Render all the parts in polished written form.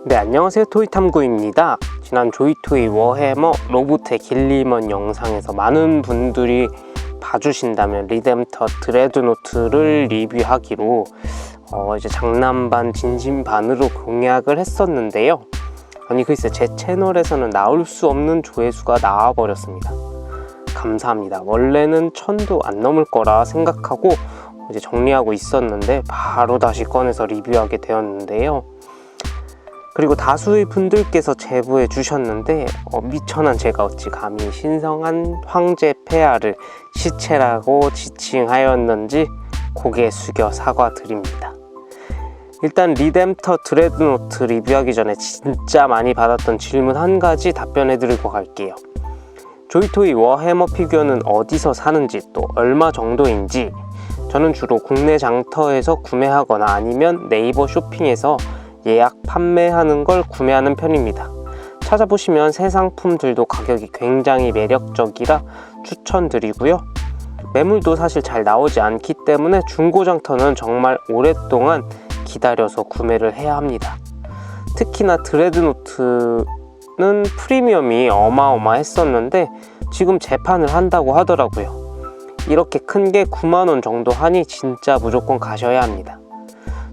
네, 안녕하세요. 토이탐구입니다. 지난 조이토이 워해머 로봇의 길림원 영상에서 많은 분들이 봐주신다면 리뎀터 드레드노트를 리뷰하기로 이제 장난반 진심반으로 공약을 했었는데요. 아니 글쎄, 제 채널에서는 나올 수 없는 조회수가 나와버렸습니다. 감사합니다. 원래는 1000도 안 넘을 거라 생각하고 이제 정리하고 있었는데 바로 다시 꺼내서 리뷰하게 되었는데요. 그리고 다수의 분들께서 제보해 주셨는데 미천한 제가 어찌 감히 신성한 황제 폐하를 시체라고 지칭하였는지 고개 숙여 사과드립니다. 일단 리뎀터 드레드노트 리뷰하기 전에 진짜 많이 받았던 질문 한 가지 답변해 드리고 갈게요. 조이토이 워해머 피규어는 어디서 사는지, 또 얼마 정도인지. 저는 주로 국내 장터에서 구매하거나 아니면 네이버 쇼핑에서 예약 판매하는 걸 구매하는 편입니다. 찾아보시면 새 상품들도 가격이 굉장히 매력적이라 추천드리고요. 매물도 사실 잘 나오지 않기 때문에 중고장터는 정말 오랫동안 기다려서 구매를 해야 합니다. 특히나 드레드노트는 프리미엄이 어마어마했었는데 지금 재판을 한다고 하더라고요. 이렇게 큰 게 9만원 정도 하니 진짜 무조건 가셔야 합니다.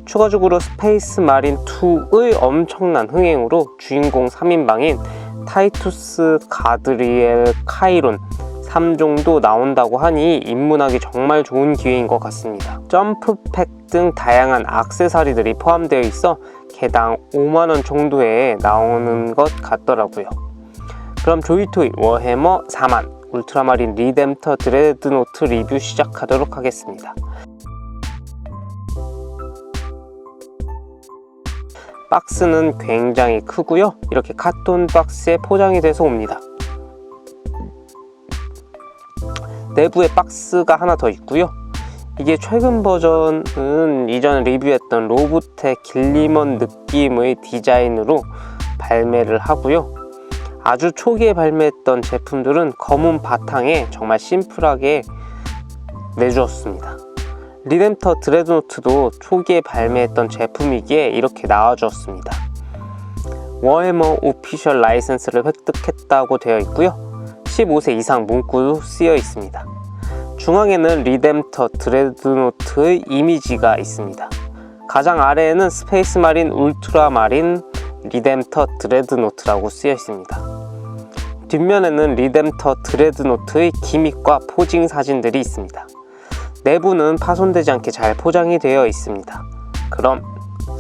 추가적으로 스페이스 마린 2의 엄청난 흥행으로 주인공 3인방인 타이투스, 가드리엘, 카이론 3종도 나온다고 하니 입문하기 정말 좋은 기회인 것 같습니다. 점프팩 등 다양한 액세서리들이 포함되어 있어 개당 5만원 정도에 나오는 것 같더라고요. 그럼 조이토이 워해머 4만 울트라마린 리뎀터 드레드노트 리뷰 시작하도록 하겠습니다. 박스는 굉장히 크고요. 이렇게 카톤 박스에 포장이 돼서 옵니다. 내부에 박스가 하나 더 있고요. 이게 최근 버전은 이전에 리뷰했던 로봇의 길림원 느낌의 디자인으로 발매를 하고요. 아주 초기에 발매했던 제품들은 검은 바탕에 정말 심플하게 내주었습니다. 리뎀터 드레드노트도 초기에 발매했던 제품이기에 이렇게 나와주었습니다. 워해머 오피셜 라이센스를 획득했다고 되어 있고요. 15세 이상 문구도 쓰여 있습니다. 중앙에는 리뎀터 드레드노트의 이미지가 있습니다. 가장 아래에는 스페이스 마린 울트라 마린 리뎀터 드레드노트라고 쓰여 있습니다. 뒷면에는 리뎀터 드레드노트의 기믹과 포징 사진들이 있습니다. 내부는 파손되지 않게 잘 포장이 되어 있습니다. 그럼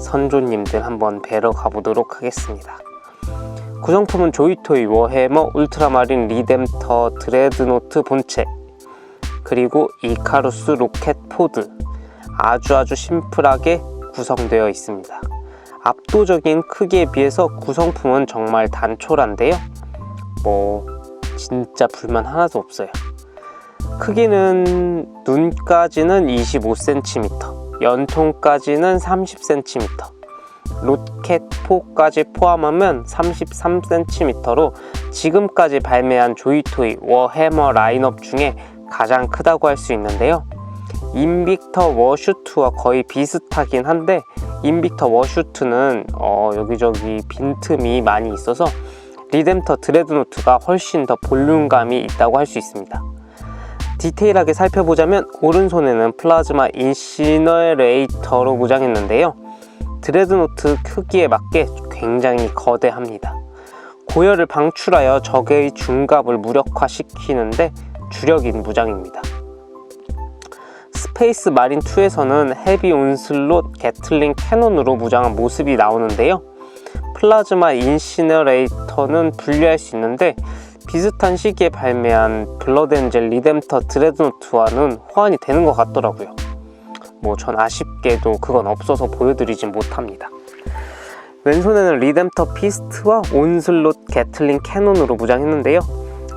선조님들 한번 뵈러 가보도록 하겠습니다. 구성품은 조이토이 워해머 울트라마린 리뎀터 드레드노트 본체, 그리고 이카루스 로켓 포드, 아주 심플하게 구성되어 있습니다. 압도적인 크기에 비해서 구성품은 정말 단촐한데요. 진짜 불만 하나도 없어요. 크기는 눈까지는 25cm, 연통까지는 30cm, 로켓포까지 포함하면 33cm로 지금까지 발매한 조이토이 워해머 라인업 중에 가장 크다고 할 수 있는데요. 인빅터 워슈트와 거의 비슷하긴 한데 인빅터 워슈트는 여기저기 빈틈이 많이 있어서 리뎀터 드레드노트가 훨씬 더 볼륨감이 있다고 할 수 있습니다. 디테일하게 살펴보자면 오른손에는 플라즈마 인시너레이터로 무장했는데요. 드레드노트 크기에 맞게 굉장히 거대합니다. 고열을 방출하여 적의 중갑을 무력화시키는데 주력인 무장입니다. 스페이스 마린 2에서는 헤비 온슬롯 게틀링 캐논으로 무장한 모습이 나오는데요. 플라즈마 인시너레이터는 분리할 수 있는데 비슷한 시기에 발매한 블러드엔젤 리뎀터 드레드노트와는 호환이 되는 것 같더라고요. 전 아쉽게도 그건 없어서 보여드리진 못합니다. 왼손에는 리뎀터 피스트와 온슬롯 게틀링 캐논으로 무장했는데요.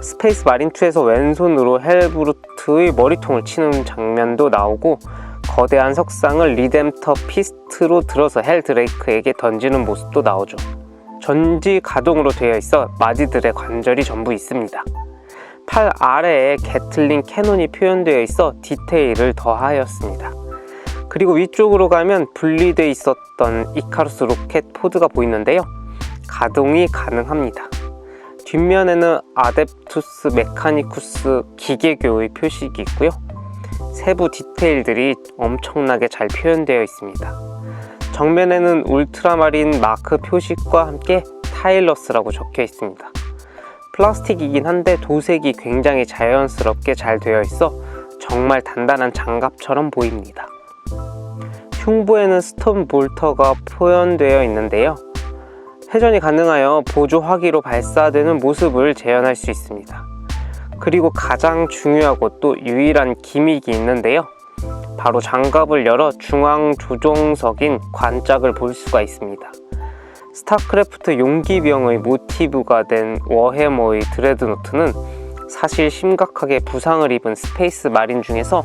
스페이스 마린 2에서 왼손으로 헬브루트의 머리통을 치는 장면도 나오고 거대한 석상을 리뎀터 피스트로 들어서 헬 드레이크에게 던지는 모습도 나오죠. 전지 가동으로 되어 있어 마디들의 관절이 전부 있습니다. 팔 아래에 게틀링 캐논이 표현되어 있어 디테일을 더하였습니다. 그리고 위쪽으로 가면 분리되어 있었던 이카루스 로켓 포드가 보이는데요. 가동이 가능합니다. 뒷면에는 아뎁투스 메카니쿠스 기계교의 표식이 있고요. 세부 디테일들이 엄청나게 잘 표현되어 있습니다. 정면에는 울트라마린 마크 표식과 함께 타일러스라고 적혀 있습니다. 플라스틱이긴 한데 도색이 굉장히 자연스럽게 잘 되어 있어 정말 단단한 장갑처럼 보입니다. 흉부에는 스톤 볼터가 표현되어 있는데요. 회전이 가능하여 보조 화기로 발사되는 모습을 재현할 수 있습니다. 그리고 가장 중요하고 또 유일한 기믹이 있는데요. 바로 장갑을 열어 중앙 조종석인 관짝을 볼 수가 있습니다. 스타크래프트 용기병의 모티브가 된 워해머의 드레드노트는 사실 심각하게 부상을 입은 스페이스 마린 중에서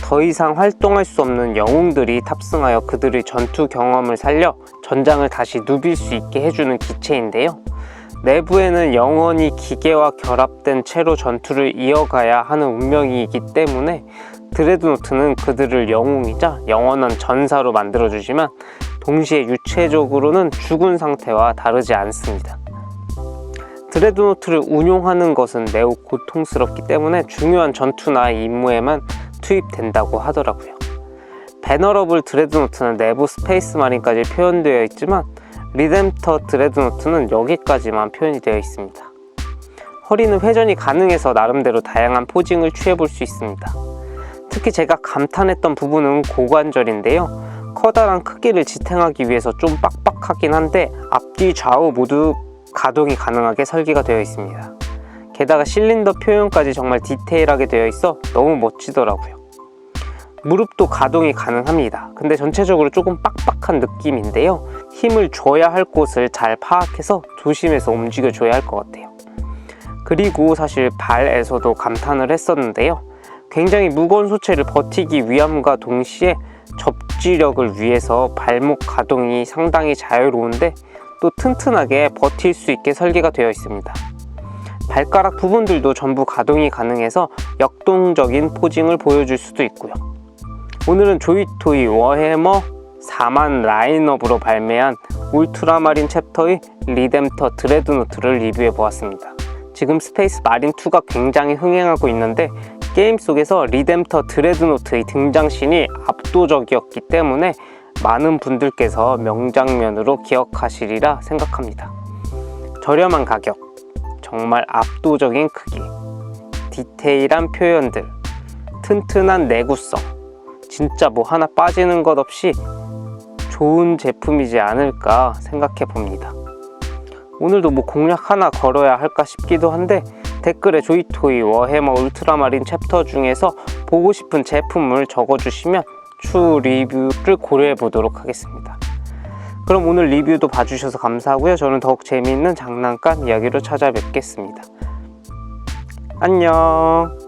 더 이상 활동할 수 없는 영웅들이 탑승하여 그들의 전투 경험을 살려 전장을 다시 누빌 수 있게 해주는 기체인데요. 내부에는 영원히 기계와 결합된 채로 전투를 이어가야 하는 운명이기 때문에 드레드노트는 그들을 영웅이자 영원한 전사로 만들어주지만 동시에 유체적으로는 죽은 상태와 다르지 않습니다. 드레드노트를 운용하는 것은 매우 고통스럽기 때문에 중요한 전투나 임무에만 투입된다고 하더라고요. 베너러블 드레드노트는 내부 스페이스 마린까지 표현되어 있지만 리뎀터 드레드노트는 여기까지만 표현이 되어 있습니다. 허리는 회전이 가능해서 나름대로 다양한 포징을 취해볼 수 있습니다. 특히 제가 감탄했던 부분은 고관절인데요. 커다란 크기를 지탱하기 위해서 좀 빡빡하긴 한데 앞뒤 좌우 모두 가동이 가능하게 설계가 되어 있습니다. 게다가 실린더 표현까지 정말 디테일하게 되어 있어 너무 멋지더라고요. 무릎도 가동이 가능합니다. 근데 전체적으로 조금 빡빡한 느낌인데요. 힘을 줘야 할 곳을 잘 파악해서 조심해서 움직여줘야 할 것 같아요. 그리고 사실 발에서도 감탄을 했었는데요. 굉장히 무거운 소체를 버티기 위함과 동시에 접지력을 위해서 발목 가동이 상당히 자유로운데 또 튼튼하게 버틸 수 있게 설계가 되어 있습니다. 발가락 부분들도 전부 가동이 가능해서 역동적인 포징을 보여줄 수도 있고요. 오늘은 조이토이 워해머 4만 라인업으로 발매한 울트라마린 챕터의 리뎀터 드레드노트를 리뷰해 보았습니다. 지금 스페이스 마린2가 굉장히 흥행하고 있는데 게임 속에서 리뎀터 드레드노트의 등장신이 압도적이었기 때문에 많은 분들께서 명장면으로 기억하시리라 생각합니다. 저렴한 가격, 정말 압도적인 크기, 디테일한 표현들, 튼튼한 내구성, 진짜 뭐 하나 빠지는 것 없이 좋은 제품이지 않을까 생각해 봅니다. 오늘도 뭐 공략 하나 걸어야 할까 싶기도 한데 댓글에 조이토이 워해머 울트라마린 챕터 중에서 보고 싶은 제품을 적어주시면 추후 리뷰를 고려해 보도록 하겠습니다. 그럼 오늘 리뷰도 봐주셔서 감사하고요. 저는 더욱 재미있는 장난감 이야기로 찾아뵙겠습니다. 안녕.